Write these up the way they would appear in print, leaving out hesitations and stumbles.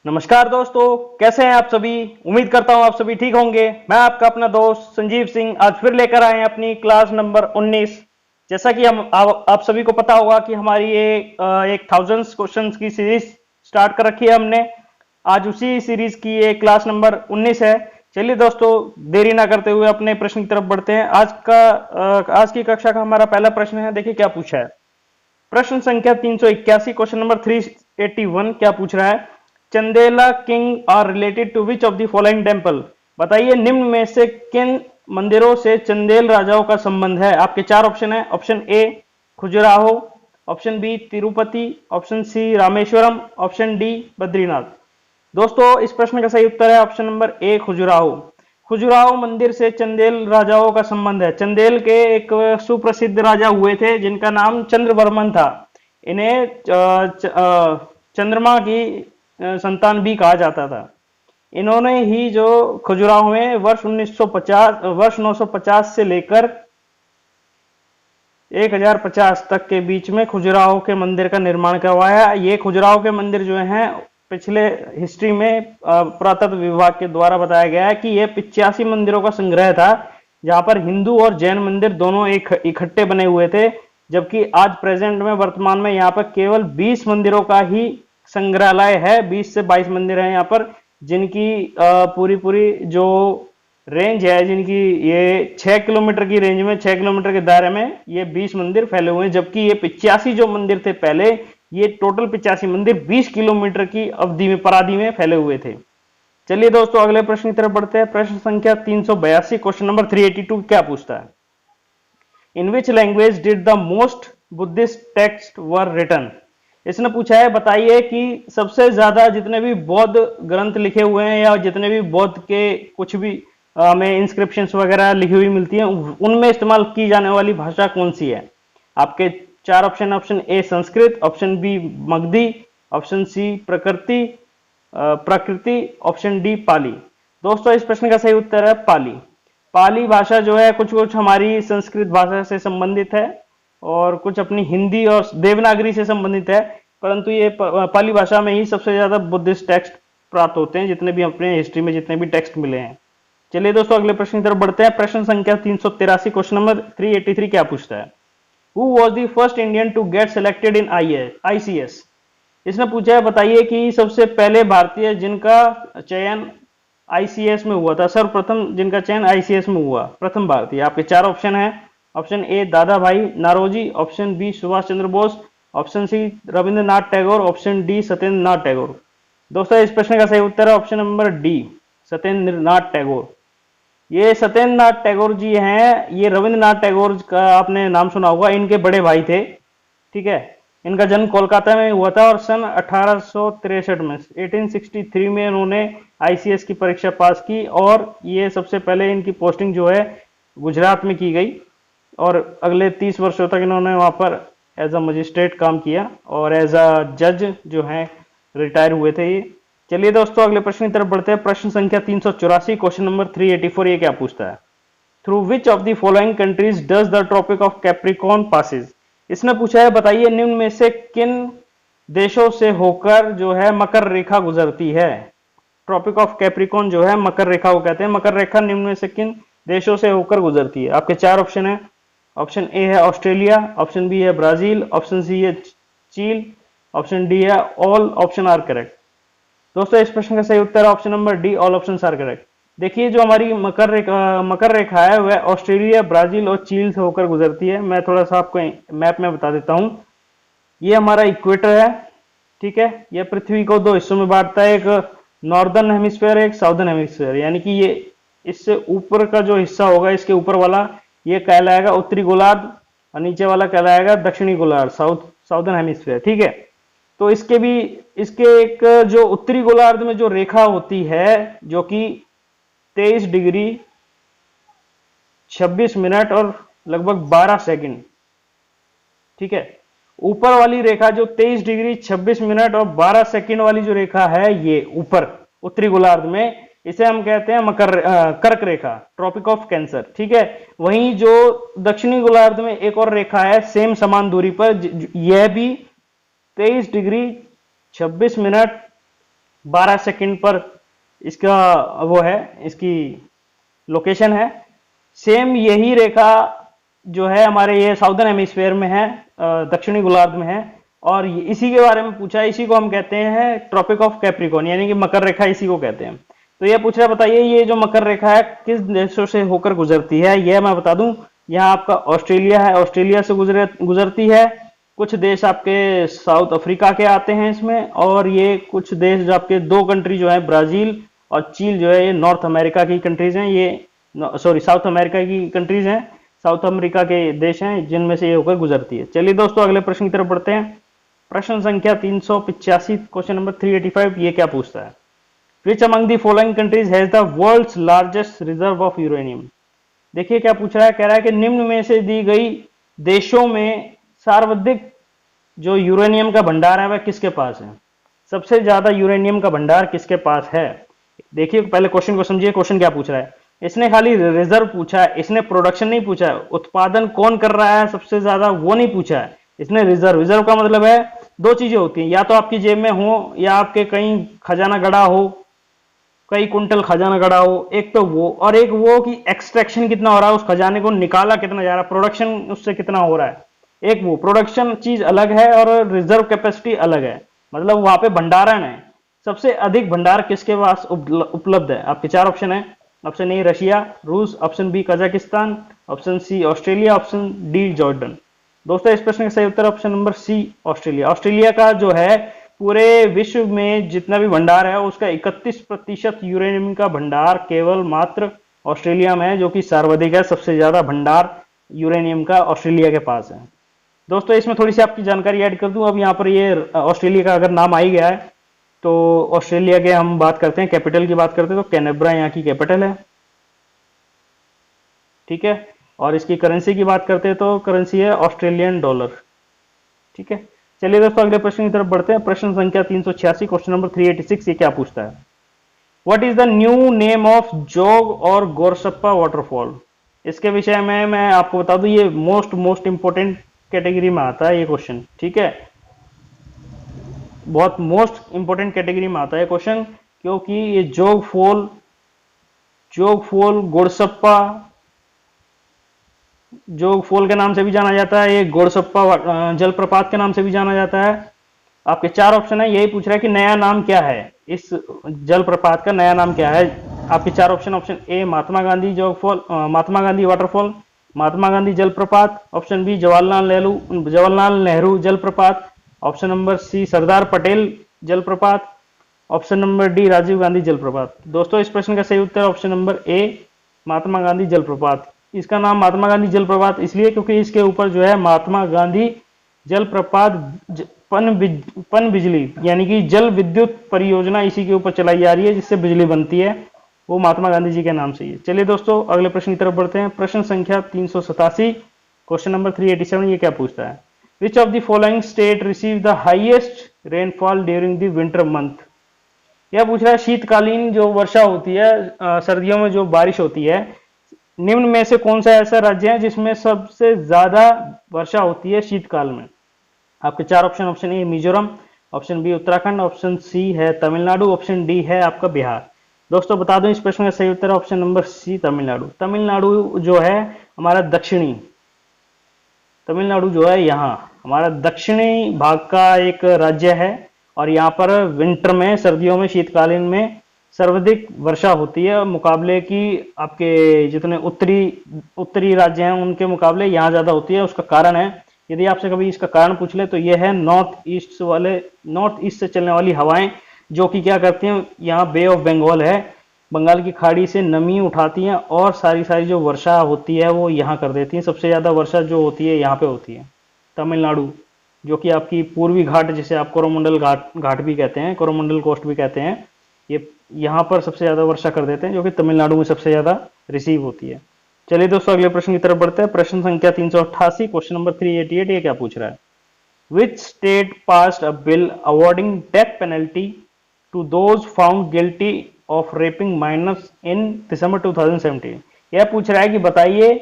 नमस्कार दोस्तों, कैसे हैं आप सभी। उम्मीद करता हूं आप सभी ठीक होंगे। मैं आपका अपना दोस्त संजीव सिंह आज फिर लेकर आए हैं अपनी क्लास नंबर 19। जैसा कि आप सभी को पता होगा कि हमारी ये एक थाउजेंड्स क्वेश्चंस की सीरीज स्टार्ट कर रखी है हमने। आज उसी सीरीज की ये क्लास नंबर 19 है। चलिए दोस्तों, देरी ना करते हुए अपने प्रश्न की तरफ बढ़ते हैं। आज की कक्षा का हमारा पहला प्रश्न है। देखिए क्या पूछा है। प्रश्न संख्या 381, क्वेश्चन नंबर 381 क्या पूछ रहा है। Chandela king are related to which of the following temple. बताइए निम्न में से किन मंदिरों से चंदेल राजाओं का संबंध है। आपके चार ऑप्शन है। Option A Khajuraho, option B Tirupati, option C Rameswaram, option D Badrinath. दोस्तों इस प्रश्न का सही उत्तर है option number A Khajuraho. Khajuraho मंदिर से चंदेल राजाओं का संबंध है। चंदेल के एक सुप्रसिद्ध राजा हुए थे जिनका नाम चंद्रवर्मन था। इन्हें चंद्रमा की संतान भी कहा जाता था। इन्होंने ही जो खजुराहो में वर्ष 950 से लेकर 1050 तक के बीच में खजुराहो के मंदिर का निर्माण करवाया। ये खजुराहो के मंदिर जो हैं पिछले हिस्ट्री में पुरातत्व विभाग के द्वारा बताया गया है कि यह 85 मंदिरों का संग्रह था, जहां पर हिंदू और जैन मंदिर दोनों एक इकट्ठे बने हुए थे। जबकि आज प्रेजेंट में वर्तमान में यहाँ पर केवल 20 मंदिरों का ही संग्रहालय है। 20 से 22 मंदिर हैं यहाँ पर, जिनकी पूरी जो रेंज है, जिनकी ये 6 किलोमीटर की रेंज में, 6 किलोमीटर के दायरे में ये 20 मंदिर फैले हुए हैं। जबकि ये 85 जो मंदिर थे पहले, ये टोटल 85 मंदिर 20 किलोमीटर की अवधि में, पराधि में फैले हुए थे। चलिए दोस्तों अगले प्रश्न की तरफ बढ़ते हैं। प्रश्न संख्या 382, क्वेश्चन नंबर 382 क्या पूछता है। In which language did the most Buddhist text were written. इसने पूछा है बताइए कि सबसे ज्यादा जितने भी बौद्ध ग्रंथ लिखे हुए हैं या जितने भी बौद्ध के कुछ भी हमें इंस्क्रिप्शंस वगैरह लिखी हुई मिलती हैं, उनमें इस्तेमाल की जाने वाली भाषा कौन सी है। आपके चार option. Option A Sanskrit, option B Magadhi, option C Prakrit, option D पाली। दोस्तों इस प्रश्न का सही उत्तर है पाली। पाली भाषा जो है कुछ कुछ हमारी संस्कृत भाषा से संबंधित है और कुछ अपनी हिंदी और देवनागरी से संबंधित है, परंतु ये पाली भाषा में ही सबसे ज्यादा बुद्धिस्ट टेक्स्ट प्राप्त होते हैं, जितने भी अपने हिस्ट्री में जितने भी टेक्स्ट मिले हैं। चलिए दोस्तों अगले प्रश्न की तरफ बढ़ते हैं। प्रश्न संख्या 383, क्वेश्चन नंबर 383 क्या पूछता है। Who was the first Indian to get selected in ICS? इसने पूछा है बताइए कि सबसे पहले भारतीय जिनका चयन ICS में हुआ था, सर्वप्रथम जिनका चयन ICS में हुआ, प्रथम भारतीय। आपके चार ऑप्शन है। Option A Dadabhai Naoroji, option B Subhash Chandra Bose, option C Rabindranath Tagore, option D Satyendra Nath Tagore. दोस्तों इस प्रश्न का सही उत्तर है option number D Satyendra Nath Tagore. ये सत्येंद्र नाथ टैगोर जी हैं। ये रविंद्रनाथ टैगोर का आपने नाम सुना होगा, इनके बड़े भाई थे। ठीक है, इनका जन्म कोलकाता में हुआ था और सन 1863 में 1863 में इन्होंने ICS की परीक्षा पास की और ये सबसे पहले इनकी पोस्टिंग जो है गुजरात में की गई और अगले 30 वर्षों तक इन्होंने वहां पर एज अ मजिस्ट्रेट काम किया और एज अ जज जो है रिटायर हुए थे ये। चलिए दोस्तों अगले प्रश्न की तरफ बढ़ते हैं। प्रश्न संख्या 384, क्वेश्चन नंबर 384 ये क्या पूछता है। Through which of the following countries does the tropic of Capricorn passes. इसने पूछा है बताइए निम्न में से किन देशों से होकर जो है मकर रेखा गुजरती है। ट्रॉपिक ऑफ कैप्रिकॉर्न जो है मकर रेखा को कहते हैं। मकर रेखा निम्न में से किन देशों से होकर गुजरती है। आपके चार ऑप्शन है। ऑप्शन ए है ऑस्ट्रेलिया, ऑप्शन बी है ब्राजील, ऑप्शन सी है चीन, ऑप्शन डी है ऑल ऑप्शन आर करेक्ट। दोस्तों इस प्रश्न का सही उत्तर है option number D all option are correct. देखिए जो हमारी मकर रेखा है वह ऑस्ट्रेलिया, ब्राजील और चीन से होकर गुजरती है। मैं थोड़ा सा आपको मैप में बता देता हूं। ये हमारा इक्वेटर है। ठीक है, यह पृथ्वी को दो हिस्सों में बांटता है, एक नॉर्दर्न हेमिस्फीयर, एक साउदर्न हेमिस्फीयर। यानी कि ये इससे ऊपर का जो हिस्सा होगा, इसके ऊपर वाला ये कहलाएगा उत्तरी गोलार्ध और नीचे वाला कहलाएगा दक्षिणी गोलार्ध, साउदर्न हेमिस्फीयर। ठीक है, तो इसके एक जो उत्तरी गोलार्ध में जो रेखा होती है जो कि 23 डिग्री 26 मिनट और लगभग 12 सेकंड। ठीक है, ऊपर वाली रेखा जो 23 डिग्री 26 मिनट और 12 सेकंड वाली जो रेखा है, ये ऊपर उत्तरी गोलार्ध में, इसे हम कहते हैं कर्क रेखा, ट्रॉपिक ऑफ कैंसर। ठीक है, वहीं जो दक्षिणी गोलार्ध में एक और रेखा है सेम समान दूरी पर, यह भी 23 डिग्री 26 मिनट 12 सेकंड पर इसका वो है, इसकी लोकेशन है। सेम यही रेखा जो है हमारे ये साउदर्न हेमिस्फेयर में है, दक्षिणी गोलार्ध में है, और इसी के बारे में पूछा है। इसी को हम कहते हैं ट्रॉपिक ऑफ कैप्रिकॉर्न, यानी कि मकर रेखा इसी को कहते हैं। तो ये पूछ रहा है, बताइए ये जो मकर रेखा है किस देशों से होकर गुजरती है। यह मैं बता दूं, यहाँ आपका ऑस्ट्रेलिया है, ऑस्ट्रेलिया से गुजरती है। कुछ देश आपके साउथ अफ्रीका के आते हैं इसमें, और ये कुछ देश जो आपके दो कंट्री जो है ब्राजील और चीन जो है, ये नॉर्थ अमेरिका की कंट्रीज हैं, ये सॉरी साउथ अमेरिका की कंट्रीज हैं, साउथ अमेरिका के देश हैं जिनमें से ये होकर गुजरती है। चलिए दोस्तों अगले प्रश्न की तरफ बढ़ते हैं। प्रश्न संख्या 385, क्वेश्चन नंबर 385, ये क्या पूछता है? Which among the following countries has the world's largest reserve of uranium. देखिए क्या पूछ रहा है, कह रहा है कि निम्न में से दी गई देशों में सर्वाधिक जो यूरेनियम का भंडार है वह किसके पास है? सबसे ज्यादा यूरेनियम का भंडार किसके पास है? देखिए पहले क्वेश्चन को समझिए, क्वेश्चन क्या पूछ रहा है। इसने खाली रिजर्व पूछा है, इसने प्रोडक्शन नहीं पूछा है, उत्पादन कौन कर रहा है सबसे ज्यादा वो नहीं पूछा है, इसने रिजर्व। रिजर्व का मतलब है दो चीजें होती हैं, या तो आपकी जेब में हो या आपके कहीं खजाना गड़ा हो, कई कुंटल खजाना गड़ा हो, एक तो वो, और एक वो कि एक्सट्रैक्शन कितना हो रहा है, उस खजाने को निकाला कितना जा रहा है, प्रोडक्शन उससे कितना हो रहा है। एक वो प्रोडक्शन चीज अलग है और रिजर्व कैपेसिटी अलग है, मतलब वहां पे भंडारण है। सबसे अधिक भंडार किसके पास उपलब्ध है? आपके चार ऑप्शन है। ऑप्शन ए रशिया, रूस, option B Kazakhstan, option C Australia, option D Jordan. दोस्तों इस प्रश्न का सही उत्तर option number C Australia. Australia का जो है पूरे विश्व में जितना भी भंडार है उसका 31% यूरेनियम का भंडार केवल मात्र ऑस्ट्रेलिया में है, जो कि सर्वाधिक है। सबसे ज्यादा भंडार यूरेनियम का ऑस्ट्रेलिया के पास है। दोस्तों इसमें थोड़ी सी आपकी जानकारी ऐड कर दूं। अब यहाँ पर ये ऑस्ट्रेलिया का अगर नाम आ ही गया है तो ऑस्ट्रेलिया के हम बात करते हैं, कैपिटल की बात करते हैं तो कैनबरा यहाँ की कैपिटल है, ठीक है। और इसकी करेंसी की बात करते हैं तो करेंसी है ऑस्ट्रेलियन डॉलर, ठीक है। चलिए दोस्तों अगले प्रश्न की तरफ बढ़ते हैं। प्रश्न संख्या 386, क्वेश्चन नंबर 386, ये क्या पूछता है? What is the new name of जोग और गोरसप्पा वाटरफॉल। इसके विषय में मैं आपको बता दूं, ये मोस्ट इंपोर्टेंट कैटेगरी में आता है ये क्वेश्चन, ठीक है। बहुत मोस्ट इंपोर्टेंट कैटेगरी में आता है क्वेश्चन, क्योंकि ये जोग फॉल के नाम से भी जाना जाता है, ये गोरसप्पा जलप्रपात के नाम से भी जाना जाता है। आपके चार ऑप्शन है, यही पूछ रहा है कि नया नाम क्या है, इस जलप्रपात का नया नाम क्या है। आपके चार option, option A Mahatma Gandhi Mahatma Gandhi waterfall, Mahatma Gandhi जलप्रपात, ऑप्शन बी जवाहरलाल नेहरू जलप्रपात, option number C Sardar Patel जलप्रपात, option number D Rajiv Gandhi जलप्रपात। दोस्तों इस प्रश्न का सही उत्तर option number A Mahatma Gandhi जलप्रपात। इसका नाम महात्मा गांधी जलप्रपात इसलिए क्योंकि इसके ऊपर जो है महात्मा गांधी जलप्रपात पन बिजली यानी कि जल विद्युत परियोजना इसी के ऊपर चलाई जा रही है, जिससे बिजली बनती है, वो महात्मा गांधी जी के नाम से ही है। चलिए दोस्तों अगले प्रश्न की तरफ बढ़ते हैं। प्रश्न संख्या 387, क्वेश्चन नंबर 387, ये क्या पूछता है? Which of the following state receive the highest rainfall during the winter month. यह पूछ रहा है शीतकालीन जो वर्षा होती है, सर्दियों में जो बारिश होती है, निम्न में से कौन सा ऐसा राज्य है जिसमें सबसे ज्यादा वर्षा होती है शीतकाल में? आपके चार option, option A Mizoram, option B Uttarakhand, option C है तमिलनाडु, ऑप्शन डी है आपका बिहार। दोस्तों बता दूं इस प्रश्न का सही उत्तर option number C Tamil Nadu. Tamil Nadu जो है हमारा तमिलनाडु जो है यहाँ हमारा दक्षिणी भाग का एक राज्य है, और यहाँ पर विंटर में, सर्दियों में, शीतकालीन में सर्वाधिक वर्षा होती है, मुकाबले की आपके जितने उत्तरी राज्य हैं उनके मुकाबले यहाँ ज्यादा होती है। उसका कारण है, यदि आपसे कभी इसका कारण पूछ ले तो यह है नॉर्थ ईस्ट से चलने वाली हवाएं, जो कि क्या करती हैं, यहाँ बे ऑफ बंगाल है, बंगाल की खाड़ी से नमी उठाती हैं और सारी जो वर्षा होती है वो यहाँ कर देती है। सबसे ज्यादा वर्षा जो होती है यहाँ पे होती है। तमिलनाडु जो कि आपकी पूर्वी घाट, जिसे आप कोरोमंडल घाट भी कहते हैं, कोरोमंडल कोस्ट भी कहते हैं, ये यहाँ पर सबसे ज्यादा वर्षा कर देते हैं, जो कि तमिलनाडु में सबसे ज्यादा रिसीव होती है। चलिए दोस्तों अगले प्रश्न की तरफ बढ़ते हैं। प्रश्न संख्या 388, क्वेश्चन नंबर 388, ये क्या पूछ रहा है? Which state passed a bill awarding death penalty to those found guilty of raping minors in December 2017। यह पूछ रहा है कि बताइए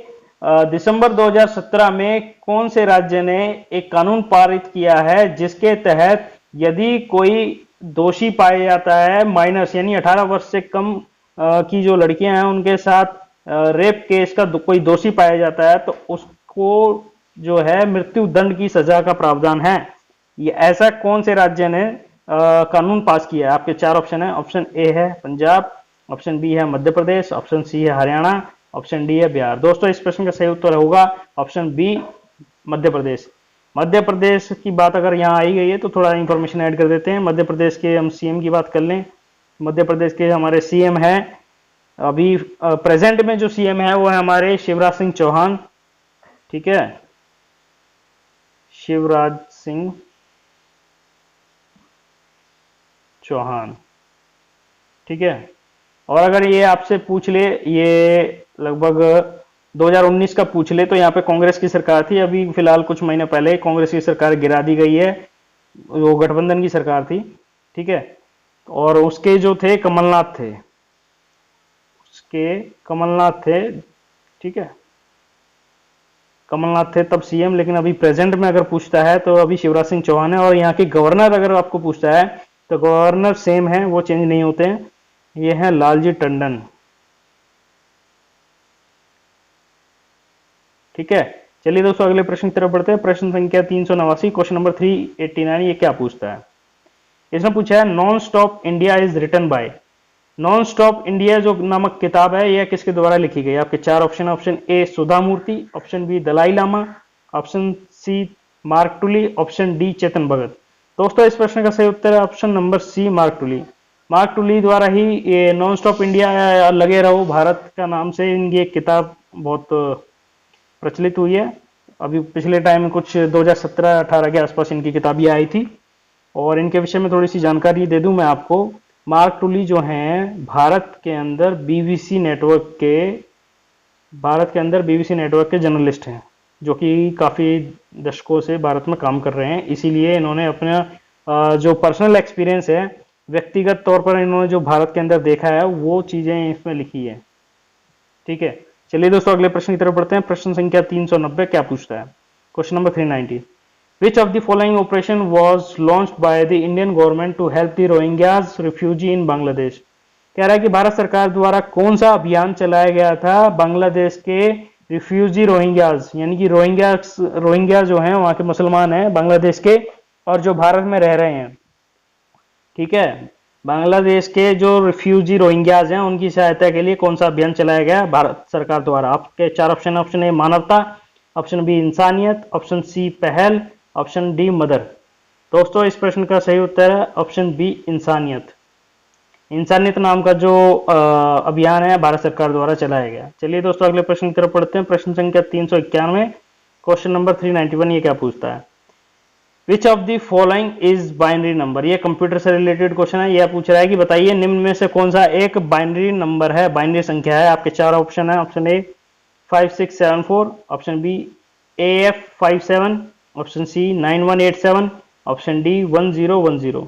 दिसंबर 2017 में कौन से राज्य ने एक कानून पारित किया है जिसके तहत यदि कोई दोषी पाया जाता है माइनस यानी 18 वर्ष से कम की जो लड़कियां हैं उनके साथ रेप केस का कोई दोषी पाया जाता है तो उसको जो है मृत्यु दंड की सजा का प्रावधान है। ये ऐसा कौन से राज्य ने कानून पास किया है? आपके चार ऑप्शन है। ऑप्शन ए है पंजाब, ऑप्शन बी है मध्य प्रदेश, ऑप्शन सी है हरियाणा, ऑप्शन डी है बिहार। दोस्तों इस प्रश्न का सही उत्तर होगा ऑप्शन बी मध्य प्रदेश। मध्य प्रदेश की बात अगर यहाँ आई गई है तो थोड़ा इंफॉर्मेशन ऐड कर देते हैं। मध्य प्रदेश के हम सीएम की बात कर लें। मध्य प्रदेश के हमारे सीएम हैं, अभी प्रेजेंट में जो सीएम है वो है हमारे शिवराज सिंह चौहान। ठीक है, शिवराज सिंह चौहान। ठीक है, और अगर ये आपसे पूछ ले, ये लगभग 2019 का पूछ ले तो यहाँ पे कांग्रेस की सरकार थी। अभी फिलहाल कुछ महीने पहले कांग्रेस की सरकार गिरा दी गई है, वो गठबंधन की सरकार थी। ठीक है, और उसके जो थे कमलनाथ थे, उसके कमलनाथ थे। ठीक है, कमलनाथ थे तब सीएम, लेकिन अभी प्रेजेंट में अगर पूछता है तो अभी शिवराज सिंह चौहान है। और यहाँ के गवर्नर अगर आपको पूछता है तो गवर्नर सेम है, वो चेंज नहीं होते हैं। ये है लालजी टंडन। ठीक है, चलिए दोस्तों अगले प्रश्न की तरफ बढ़ते हैं। प्रश्न संख्या 389, क्वेश्चन नंबर 389। ये क्या पूछता है? इसमें पूछा है non stop India is written by. Non stop India जो नामक किताब है यह किसके द्वारा लिखी गई? आपके चार option. Option A Sudha Murthy, option B Dalai Lama, option C Mark Tully, option D Chetan Bhagat. दोस्तों इस प्रश्न का सही उत्तर है option number C Mark Tully. Mark Tully द्वारा ही ये नॉन स्टॉप इंडिया लगे रहो भारत का नाम से इनकी एक किताब बहुत प्रचलित हुई है। अभी पिछले टाइम कुछ 2017-18 के आसपास इनकी किताब ये आई थी। और इनके विषय में थोड़ी सी जानकारी दे दूं मैं आपको। मार्क टुली जो हैं भारत के अंदर बीबीसी नेटवर्क के जर्नलिस्ट हैं, जो कि काफ़ी दशकों से भारत में काम कर रहे हैं। इसीलिए इन्होंने अपना जो पर्सनल एक्सपीरियंस है, व्यक्तिगत तौर पर इन्होंने जो भारत के अंदर देखा है वो चीज़ें इसमें लिखी है। ठीक है, चलिए दोस्तों अगले प्रश्न की तरफ बढ़ते हैं। प्रश्न संख्या 390 क्या पूछता है? Question number 390, which of the following operation was launched by the Indian government to help the Rohingyas refugee in Bangladesh? कह रहा है कि भारत सरकार द्वारा कौन सा अभियान चलाया गया था बांग्लादेश के रिफ्यूजी रोहिंग्याज, यानी कि रोहिंग्या जो हैं वहां के मुसलमान हैं बांग्लादेश के और जो भारत में रह रहे हैं। ठीक है, बांग्लादेश के जो रिफ्यूजी रोहिंग्याज हैं उनकी सहायता के लिए कौन सा अभियान चलाया गया भारत सरकार द्वारा? आपके चार ऑप्शन। ऑप्शन ए मानवता, ऑप्शन बी इंसानियत, ऑप्शन सी पहल, ऑप्शन डी मदर। दोस्तों इस प्रश्न का सही उत्तर है ऑप्शन बी इंसानियत। इंसानियत नाम का जो अभियान है भारत सरकार द्वारा चलाया गया। चलिए दोस्तों अगले प्रश्न की तरफ पढ़ते हैं। प्रश्न संख्या 391, क्वेश्चन नंबर 391। ये क्या पूछता है? Which of the following is binary number? ये कंप्यूटर से रिलेटेड क्वेश्चन है। यह पूछ रहा है कि बताइए निम्न में से कौन सा एक बाइनरी नंबर है, बाइनरी संख्या है। आपके चार ऑप्शन है। Option A 5674, option B AF57, option C 9187, option D 1010।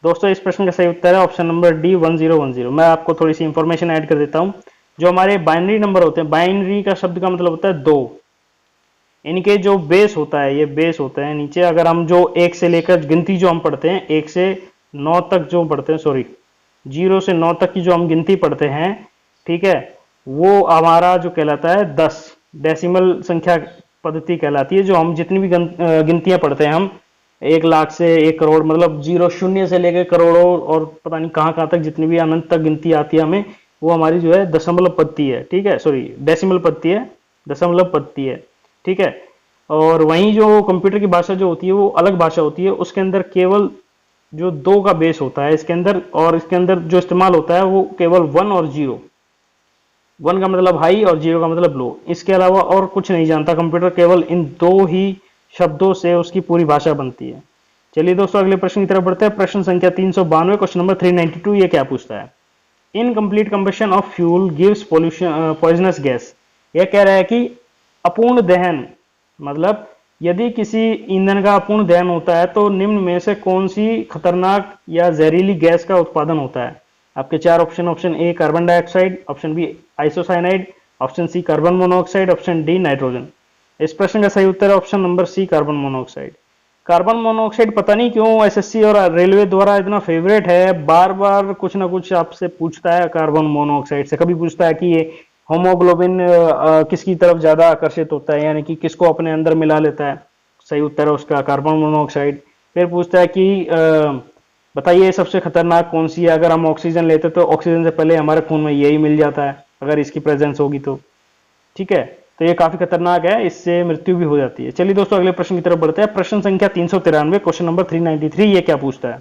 दोस्तों इस प्रश्न का सही उत्तर है ऑप्शन नंबर डी 1010। मैं आपको थोड़ी सी इंफॉर्मेशन ऐड कर देता हूं। जो हमारे बाइनरी नंबर होते हैं, बाइनरी का शब्द का मतलब होता है दो। इनके जो बेस होता है, ये बेस होता है नीचे। अगर हम जो 1 से लेकर गिनती जो हम पढ़ते हैं 1 से 9 तक जो पढ़ते हैं, 0 से 9 तक की जो हम गिनती पढ़ते हैं, ठीक है, वो हमारा जो कहलाता है 10 डेसिमल संख्या पद्धति कहलाती है। जो हम जितनी भी गिनतियां पढ़ते हैं, हम 1 लाख से 1 करोड़, मतलब 0 शून्य से लेकर करोड़ों और पता नहीं कहाँ कहाँ तक जितनी भी अनंत तक गिनती आती है हमें, वो हमारी जो है दशमलव पद्धति है। ठीक है, डेसिमल पद्धति है, दशमलव पद्धति है। ठीक है, और वहीं जो कंप्यूटर की भाषा जो होती है वो अलग भाषा होती है। उसके अंदर केवल जो 2 का बेस होता है इसके अंदर, और इसके अंदर जो इस्तेमाल होता है वो केवल 1 और 0। 1 का मतलब हाई और 0 का मतलब लो। इसके अलावा और कुछ नहीं जानता कंप्यूटर, केवल इन 2 ही शब्दों से उसकी पूरी भाषा बनती है। चलिए दोस्तों अगले प्रश्न की तरफ बढ़ते हैं। प्रश्न संख्या 392, क्वेश्चन नंबर 392। ये क्या पूछता है? Incomplete combustion of fuel gives poisonous gas. यह कह रहा है कि अपूर्ण दहन, मतलब यदि किसी ईंधन का अपूर्ण दहन होता है तो निम्न में से कौन सी खतरनाक या जहरीली गैस का उत्पादन होता है? आपके चार option. Option A carbon dioxide, option B isocyanide, option C carbon monoxide, option D nitrogen. इस प्रश्न का सही उत्तर है option number C carbon monoxide. Carbon monoxide पता नहीं क्यों एसएससी और रेलवे द्वारा इतना फेवरेट है, बार बार कुछ ना कुछ आपसे पूछता है कार्बन मोनोऑक्साइड से। कभी पूछता है कि ये होमोग्लोबिन किसकी तरफ ज्यादा आकर्षित होता है, यानी कि किसको अपने अंदर मिला लेता है। सही उत्तर है उसका कार्बन मोनोऑक्साइड। फिर पूछता है कि बताइए सबसे खतरनाक कौन सी है, अगर हम ऑक्सीजन लेते तो ऑक्सीजन से पहले हमारे खून में यही मिल जाता है अगर इसकी प्रेजेंस होगी तो। ठीक है, तो ये काफी खतरनाक है, इससे मृत्यु भी हो जाती है। चलिए दोस्तों अगले प्रश्न की तरफ बढ़ते हैं। प्रश्न संख्या 393, क्वेश्चन नंबर 393, ये क्या पूछता है?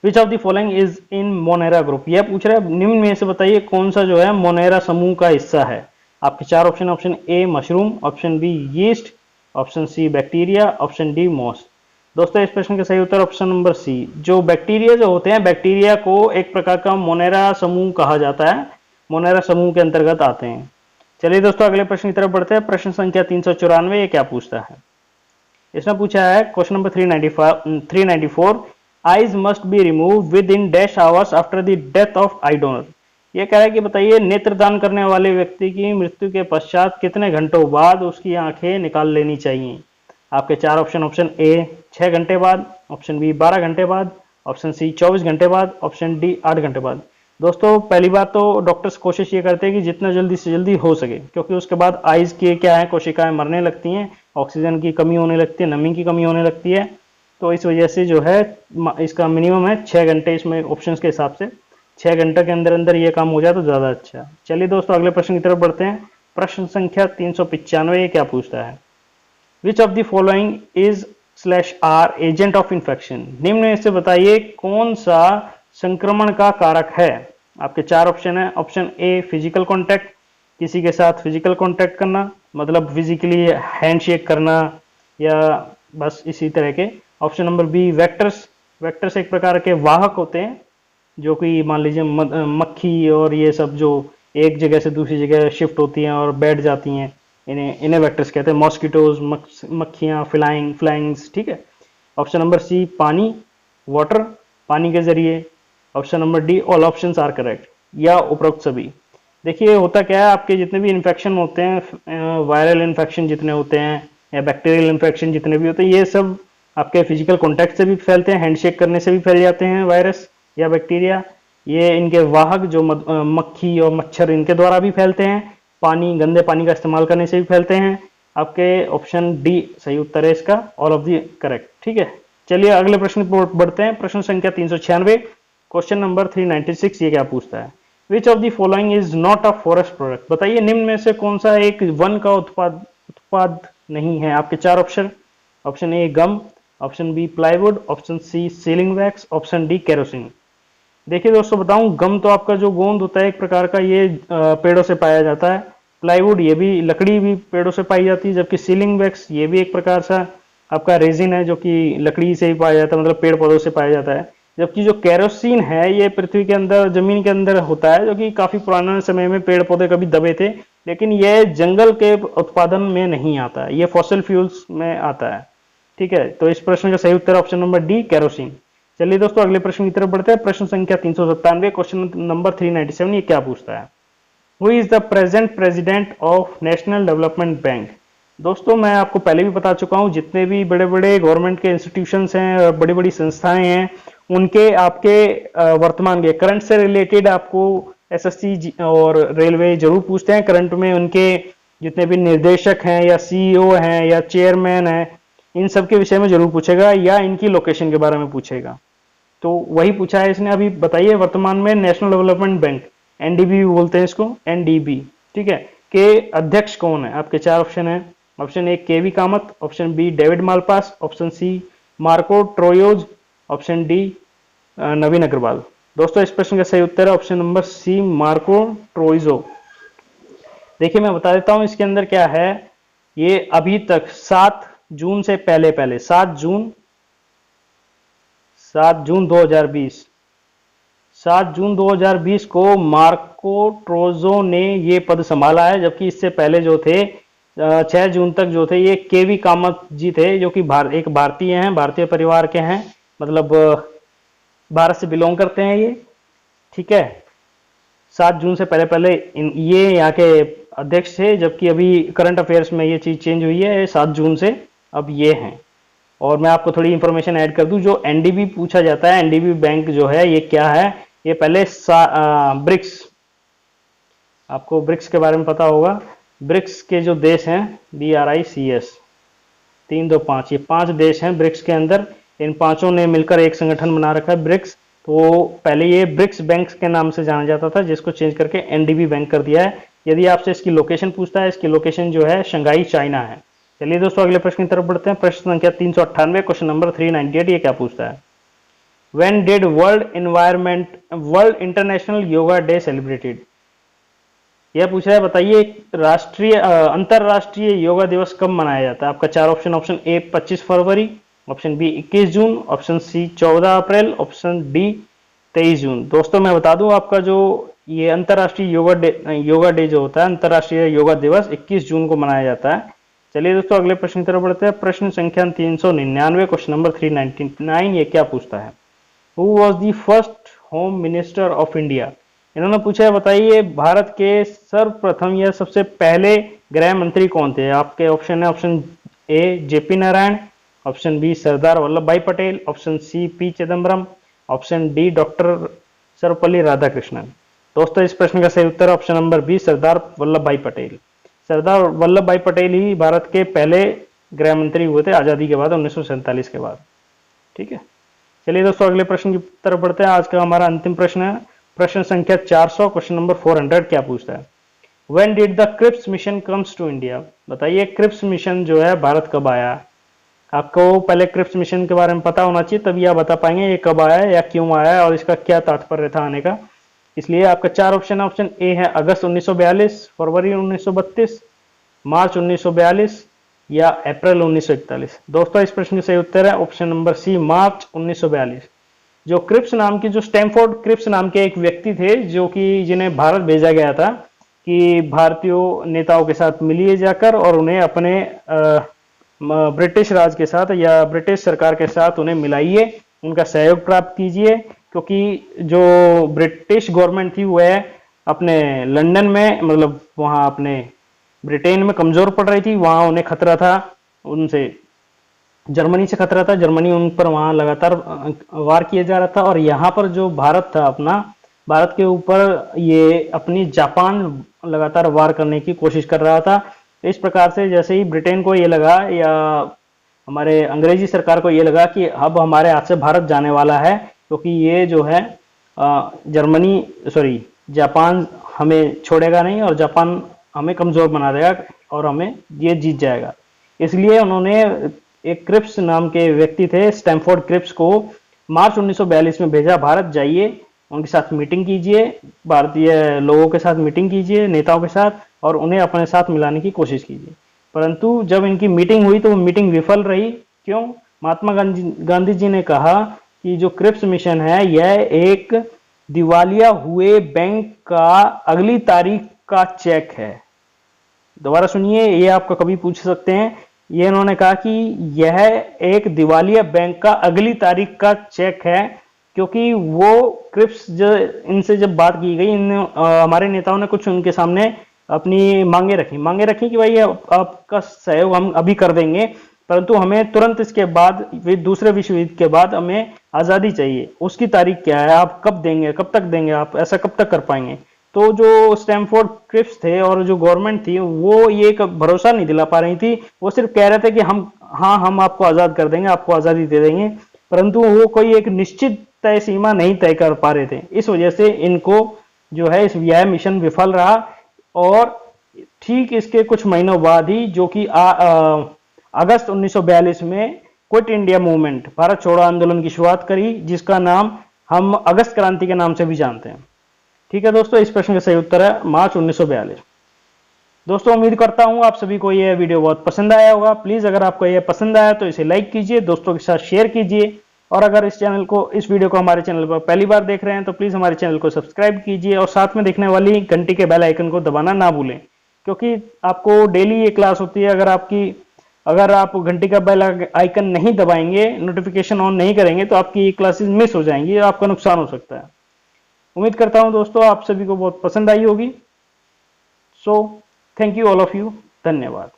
Which of the following is in Monera group. यह पूछ रहा है निम्न में से बताइए कौन सा जो है मोनेरा समूह का हिस्सा है। आपके चार option, option A mushroom, option B yeast, option C bacteria, option D moss. दोस्तों इस प्रश्न का सही उत्तर ऑप्शन नंबर सी। जो बैक्टीरिया जो होते हैं, बैक्टीरिया को एक प्रकार का मोनेरा समूह कहा जाता है, मोनेरा समूह के अंतर्गत आते हैं। चलिए दोस्तों अगले प्रश्न की तरफ बढ़ते हैं। प्रश्न संख्या 394, ये क्या पूछता है? इसमें पूछा है question number 394, eyes must be remove with in dash hours after the death of I donor. ये कह रहा है कि बताइए नेत्रदान करने वाले व्यक्ति की मृत्यु के पश्चात कितने घंटों बाद उसकी आंखें निकाल लेनी चाहिए। आपके चार ऑप्शन, ऑप्शन ए 6 घंटे बाद, ऑप्शन बी 12 घंटे बाद, ऑप्शन सी 24 घंटे बाद, ऑप्शन डी 8 घंटे बाद। दोस्तों पहली बात तो डॉक्टर्स कोशिश ये करते हैं कि जितना जल्दी से जल्दी हो सके, क्योंकि उसके बाद आइज की क्या है, कोशिकाएं मरने लगती हैं, ऑक्सीजन की कमी होने लगती है, नमी की कमी होने लगती है। तो इस वजह से जो है इसका मिनिमम है 6 घंटे, इसमें ऑप्शन के हिसाब से 6 घंटे के अंदर अंदर ये काम हो जाए तो ज़्यादा अच्छा। चलिए दोस्तों अगले प्रश्न की तरफ बढ़ते हैं। प्रश्न संख्या 395, ये क्या पूछता है? Which of the following is slash are agent of infection. निम्न में से बताइए कौन सा संक्रमण का कारक है। आपके चार ऑप्शन है, ऑप्शन ए फिजिकल कांटेक्ट, किसी के साथ फिजिकल कांटेक्ट करना, मतलब फिजिकली हैंडशेक करना या बस इसी तरह के। Option number B vectors, vectors एक प्रकार के वाहक होते हैं जो कि मान लीजिए मक्खी और ये सब जो एक जगह से दूसरी जगह शिफ्ट होती हैं और बैठ जाती हैं, इन्हें इन्हें वेक्टर्स कहते हैं। मॉस्किटोज, मक्खियाँ, फ्लाइंग्स। ठीक है। ऑप्शन नंबर सी पानी, वाटर, पानी के जरिए। Option number D all options are correct, या उपरोक्त सभी। देखिए होता क्या है, आपके जितने भी इन्फेक्शन होते हैं, वायरल इन्फेक्शन जितने होते हैं या बैक्टीरियल इन्फेक्शन जितने भी होते हैं, ये सब आपके फिजिकल कॉन्टैक्ट से भी फैलते हैं, हैंडशेक करने से भी फैल जाते हैं वायरस या बैक्टीरिया। ये इनके वाहक जो मक्खी और मच्छर, इनके द्वारा भी फैलते हैं। पानी, गंदे पानी का इस्तेमाल करने से भी फैलते हैं। आपके ऑप्शन डी सही उत्तर है इसका, ऑल ऑफ दी करेक्ट। ठीक है, चलिए अगले प्रश्न पर बढ़ते हैं। प्रश्न संख्या 396, क्वेश्चन नंबर 396, ये क्या पूछता है? Which of the following is not a forest product. बताइए निम्न में से कौन सा एक वन का उत्पाद नहीं है। आपके चार option, option A gum, option B plywood, option C sealing wax, option D kerosene. देखिए दोस्तों बताऊं, गम तो आपका जो गोंद होता है एक प्रकार का, ये पेड़ों से पाया जाता है। प्लाईवुड ये भी लकड़ी भी पेड़ों से पाई जाती है, जबकि सीलिंग वैक्स ये भी एक प्रकार सा आपका रेजिन है जो कि लकड़ी से ही पाया जाता है, मतलब पेड़ पौधों से पाया जाता है। जबकि जो केरोसिन है ये पृथ्वी के अंदर, जमीन के अंदर होता है, जो कि काफी पुराने समय में पेड़ पौधे कभी दबे थे, लेकिन ये जंगल के उत्पादन में नहीं आता है, ये फॉसिल फ्यूल्स में आता है। ठीक है, तो इस प्रश्न का सही उत्तर ऑप्शन नंबर डी केरोसिन। चलिए दोस्तों अगले प्रश्न की तरफ बढ़ते हैं। प्रश्न संख्या 397, क्वेश्चन नंबर 397, ये क्या पूछता है? Who is the present president of national development bank. दोस्तों मैं आपको पहले भी बता चुका हूं, जितने भी बड़े बड़े गवर्नमेंट के इंस्टीट्यूशंस हैं, बड़ी बड़ी संस्थाएं हैं, उनके आपके वर्तमान के करंट से रिलेटेड आपको एसएससी और रेलवे जरूर पूछते हैं। करंट में उनके जितने भी निर्देशक हैं या सीईओ हैं या चेयरमैन हैं, इन सब के विषय में जरूर पूछेगा, या इनकी लोकेशन के बारे में पूछेगा। तो वही पूछा है इसने अभी। बताइए वर्तमान में नेशनल डेवलपमेंट बैंक, एनडीबी बोलते हैं इसको, एनडीबी, ठीक है, के अध्यक्ष कौन है? आपके चार ऑप्शन है, option A KV Kamath, option B David Malpass, option C Marco Troyjo, option D Naveen Agarwal. दोस्तों इस प्रश्न का सही उत्तर है option number C Marco Troyjo. देखिए मैं बता देता हूं इसके अंदर क्या है। ये अभी तक 7 जून से पहले 7 जून 2020 को मार्को ट्रोजो ने ये पद संभाला है, जबकि इससे पहले जो थे 6 जून तक जो थे ये केवी कामत जी थे, जो कि एक भारतीय हैं, भारतीय परिवार के हैं, मतलब भारत से बिलोंग करते हैं ये। ठीक है, 7 जून से पहले ये यहाँ के अध्यक्ष थे, जबकि अभी करंट अफेयर्स में ये चीज चेंज हुई है 7 जून से अब ये हैं। और मैं आपको थोड़ी इंफॉर्मेशन ऐड कर दूं, जो एनडीबी पूछा जाता है, एनडीबी बैंक जो है ये क्या है, ये पहले ब्रिक्स, आपको ब्रिक्स के बारे में पता होगा, ब्रिक्स के जो देश हैं, BRICS, 3 2 5, ये 5 देश हैं ब्रिक्स के अंदर, इन पांचों ने मिलकर एक संगठन बना रखा है ब्रिक्स। तो पहले ये ब्रिक्स बैंक के नाम से जाना जाता था, जिसको चेंज करके एनडीबी बैंक कर दिया है। यदि आपसे इसकी लोकेशन पूछता है, इसकी लोकेशन जो है शंघाई चाइना है। चलिए दोस्तों अगले प्रश्न की तरफ बढ़ते हैं। प्रश्न संख्या 398, क्वेश्चन नंबर 398, ये क्या पूछता है? When did world international yoga day celebrated? यह पूछ रहा है, बताइए राष्ट्रीय अंतरराष्ट्रीय योगा दिवस कब मनाया जाता है? आपका 4 ऑप्शन, ऑप्शन ए 25 फरवरी, ऑप्शन बी 21 जून, ऑप्शन सी 14 अप्रैल, ऑप्शन डी 23 जून। दोस्तों मैं बता दूं, आपका जो ये अंतरराष्ट्रीय योगा डे जो होता है, अंतरराष्ट्रीय योगा दिवस 21 जून को मनाया जाता है। चलिए दोस्तों अगले प्रश्न की तरफ बढ़ते हैं। प्रश्न संख्या 399, क्वेश्चन नंबर 399, ये क्या पूछता है? Who was the first home minister of India? इन्होंने पूछा है, बताइए भारत के सर्वप्रथम या सबसे पहले गृह मंत्री कौन थे? आपके ऑप्शन है, option A JP Narayan, option B Sardar Vallabhbhai Patel, option C P Chidambaram, option D doctor Sarvepalli Radhakrishnan. दोस्तों इस प्रश्न का सही उत्तर option number B Sardar Vallabhbhai Patel. सरदार वल्लभ भाई पटेल ही भारत के पहले गृह मंत्री हुए थे आजादी के बाद, 1947 के बाद। ठीक है, चलिए दोस्तों अगले प्रश्न की तरफ बढ़ते हैं। आज का हमारा अंतिम प्रश्न है प्रश्न संख्या 400, क्वेश्चन नंबर 400, क्या पूछता है? When did the Cripps mission comes to India? बताइए क्रिप्स मिशन जो है भारत कब आया? आपको पहले क्रिप्स मिशन के बारे में पता होना चाहिए, तभी आप बता पाएंगे ये कब आया या क्यों आया और इसका क्या तात्पर्य था आने का। इसलिए आपका 4 ऑप्शन है, ऑप्शन ए है अगस्त 1942, फरवरी 1932, मार्च 1942 या अप्रैल 1941। दोस्तों इस प्रश्न का सही उत्तर है ऑप्शन नंबर सी, मार्च 1942। जो क्रिप्स नाम की, जो स्टैमफोर्ड क्रिप्स नाम के एक व्यक्ति थे, जो कि जिन्हें भारत भेजा गया था कि भारतीय नेताओं के साथ मिलिए जाकर और उन्हें अपने ब्रिटिश राज के साथ या ब्रिटिश सरकार के साथ उन्हें मिलाइए, उनका सहयोग प्राप्त कीजिए, क्योंकि जो ब्रिटिश गवर्नमेंट थी वह अपने लंदन में, मतलब वहाँ अपने ब्रिटेन में कमजोर पड़ रही थी, वहाँ उन्हें खतरा था, उनसे जर्मनी से खतरा था, जर्मनी उन पर वहाँ लगातार वार किया जा रहा था। और यहाँ पर जो भारत था अपना, भारत के ऊपर ये अपनी जापान लगातार वार करने की कोशिश कर रहा था। इस प्रकार से जैसे ही ब्रिटेन को ये लगा या हमारे अंग्रेजी सरकार को ये लगा कि अब हमारे हाथ से भारत जाने वाला है, क्योंकि ये जो है जापान हमें छोड़ेगा नहीं और जापान हमें कमजोर बना देगा और हमें ये जीत जाएगा। इसलिए उन्होंने एक क्रिप्स नाम के व्यक्ति थे, स्टैमफोर्ड क्रिप्स को मार्च 1942 में भेजा, भारत जाइए, उनके साथ मीटिंग कीजिए, भारतीय लोगों के साथ मीटिंग कीजिए, नेताओं के साथ, और उन्हें अपने साथ मिलाने की कोशिश कीजिए। परंतु जब इनकी मीटिंग हुई तो वो मीटिंग विफल रही। क्यों? महात्मा गांधी जी ने कहा कि जो क्रिप्स मिशन है यह एक दिवालिया हुए बैंक का अगली तारीख का चेक है। दोबारा सुनिए, ये आपको कभी पूछ सकते हैं। ये इन्होंने कहा कि यह एक दिवालिया बैंक का अगली तारीख का चेक है, क्योंकि वो क्रिप्स जो इनसे जब बात की गई, हमारे नेताओं ने कुछ उनके सामने अपनी मांगे रखी कि भाई आपका सहयोग हम अभी कर देंगे, परंतु हमें तुरंत इसके बाद, दूसरे विश्व युद्ध के बाद हमें आज़ादी चाहिए। उसकी तारीख क्या है, आप कब देंगे, कब तक देंगे, आप ऐसा कब तक कर पाएंगे? तो जो स्टैमफोर्ड क्रिप्स थे और जो गवर्नमेंट थी वो ये भरोसा नहीं दिला पा रही थी। वो सिर्फ कह रहे थे कि हम आपको आज़ाद कर देंगे, आपको आज़ादी दे देंगे, परंतु वो कोई एक निश्चित तय सीमा नहीं तय कर पा रहे थे। इस वजह से इनको जो है यह मिशन विफल रहा। और ठीक इसके कुछ महीनों बाद ही, जो कि अगस्त 1942 में क्विट इंडिया मूवमेंट, भारत छोड़ो आंदोलन की शुरुआत करी, जिसका नाम हम अगस्त क्रांति के नाम से भी जानते हैं। ठीक है दोस्तों, इस प्रश्न का सही उत्तर है मार्च 1942। दोस्तों उम्मीद करता हूं आप सभी को यह वीडियो बहुत पसंद आया होगा। प्लीज अगर आपको यह पसंद आया तो इसे लाइक कीजिए, दोस्तों के साथ शेयर कीजिए, और अगर इस वीडियो को हमारे चैनल पर पहली बार देख रहे हैं तो प्लीज हमारे चैनल को सब्सक्राइब कीजिए और साथ में दिखने वाली घंटी के बेल आइकन को दबाना ना भूलें, क्योंकि आपको डेली ये क्लास होती है। अगर आप घंटी का बेल आइकन नहीं दबाएंगे, नोटिफिकेशन ऑन नहीं करेंगे, तो आपकी ये क्लासेस मिस हो जाएंगी और आपका नुकसान हो सकता है। उम्मीद करता हूं दोस्तों आप सभी को बहुत पसंद आई होगी। So thank you all of you, धन्यवाद।